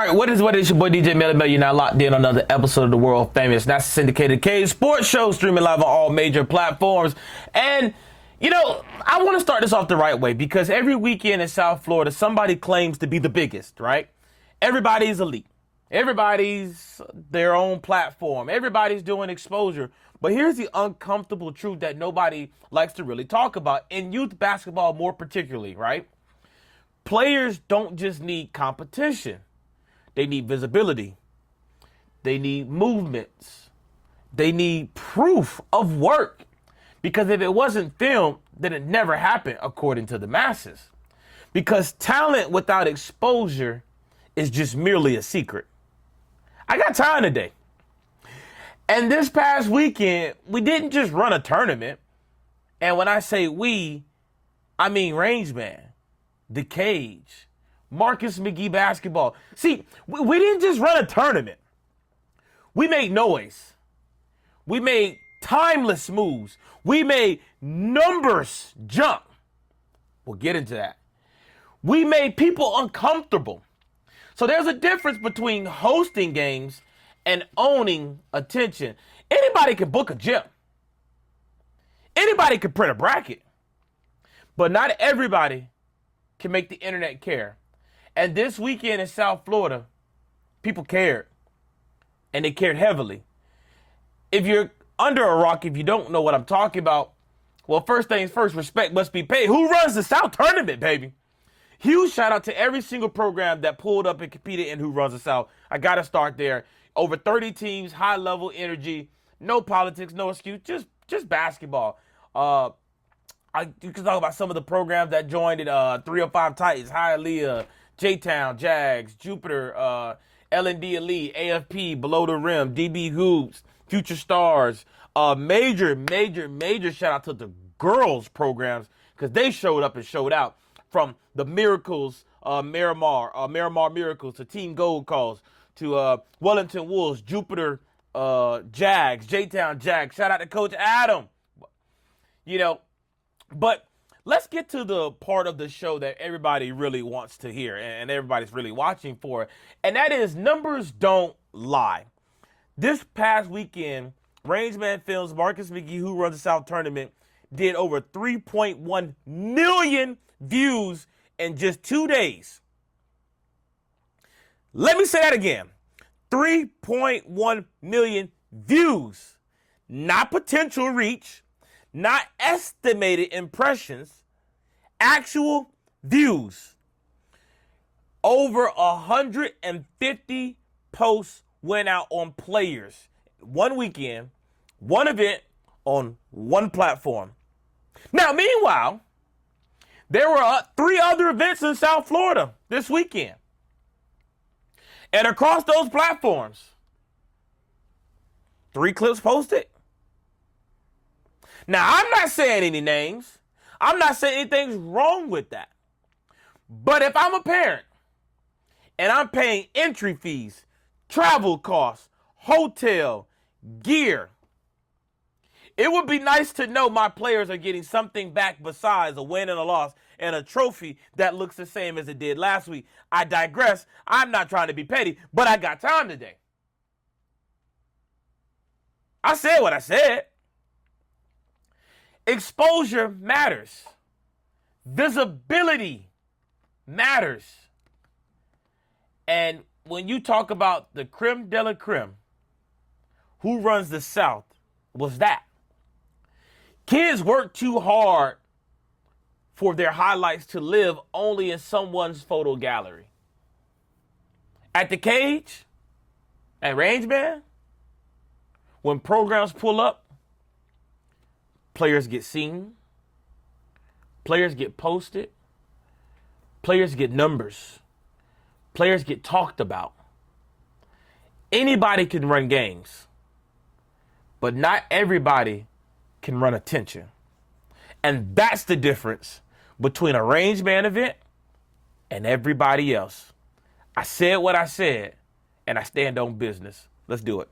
All right, what is It's your boy DJ Melly Mel. You're now locked in on another episode of the world famous National Syndicated K Sports Show, streaming live on all major platforms. And, I want to start this off the right way because every weekend in South Florida, somebody claims to be the biggest, right? Everybody's elite. Everybody's their own platform. Everybody's doing exposure. But here's the uncomfortable truth that nobody likes to really talk about, in youth basketball more particularly, right? Players don't just need competition. They need visibility. They need movements. They need proof of work. Because if it wasn't filmed, then it never happened, according to the masses. Because talent without exposure is just merely a secret. I got time today. And this past weekend, we didn't just run a tournament. And when I say we, I mean Rangeman, The Cage, Marcus McGee basketball. See, we didn't just run a tournament. We made noise. We made timeless moves. We made numbers jump. We'll get into that. We made people uncomfortable. So there's a difference between hosting games and owning attention. Anybody can book a gym. Anybody can print a bracket. But not everybody can make the internet care. And this weekend in South Florida, people cared. And they cared heavily. If you're under a rock, if you don't know what I'm talking about, well, first things first, respect must be paid. Who runs the South Tournament, baby? Huge shout out to every single program that pulled up and competed in Who Runs the South. I got to start there. Over 30 teams, high level energy, no politics, no excuse, just basketball. You can talk about some of the programs that joined it. 305 Titans, Hialeah, J-Town, Jags, Jupiter, L&D Elite, AFP, Below the Rim, DB Hoops, Future Stars. Major shout out to the girls programs because they showed up and showed out. From the Miracles, Miramar Miracles, to Team Gold Calls, to Wellington Wolves, Jupiter Jags, J-Town Jags. Shout out to Coach Adam. But let's get to the part of the show that everybody really wants to hear and everybody's really watching for. And that is numbers don't lie. This past weekend, Rangeman Films, Marcus McGee, Who Runs the South Tournament, did over 3.1 million views in just 2 days. Let me say that again. 3.1 million views. Not potential reach. Not estimated impressions, actual views. Over 150 posts went out on players. One weekend, one event on one platform. Now, meanwhile, there were 3 other events in South Florida this weekend. And across those platforms, 3 clips posted. Now, I'm not saying any names. I'm not saying anything's wrong with that. But if I'm a parent and I'm paying entry fees, travel costs, hotel, gear, it would be nice to know my players are getting something back besides a win and a loss and a trophy that looks the same as it did last week. I digress. I'm not trying to be petty, but I got time today. I said what I said. Exposure matters. Visibility matters. And when you talk about the creme de la creme, Who Runs the South was that. Kids work too hard for their highlights to live only in someone's photo gallery. At The Cage, at Rangeman, when programs pull up, players get seen, players get posted, players get numbers, players get talked about. Anybody can run games, but not everybody can run attention. And that's the difference between a Rangeman event and everybody else. I said what I said, and I stand on business. Let's do it.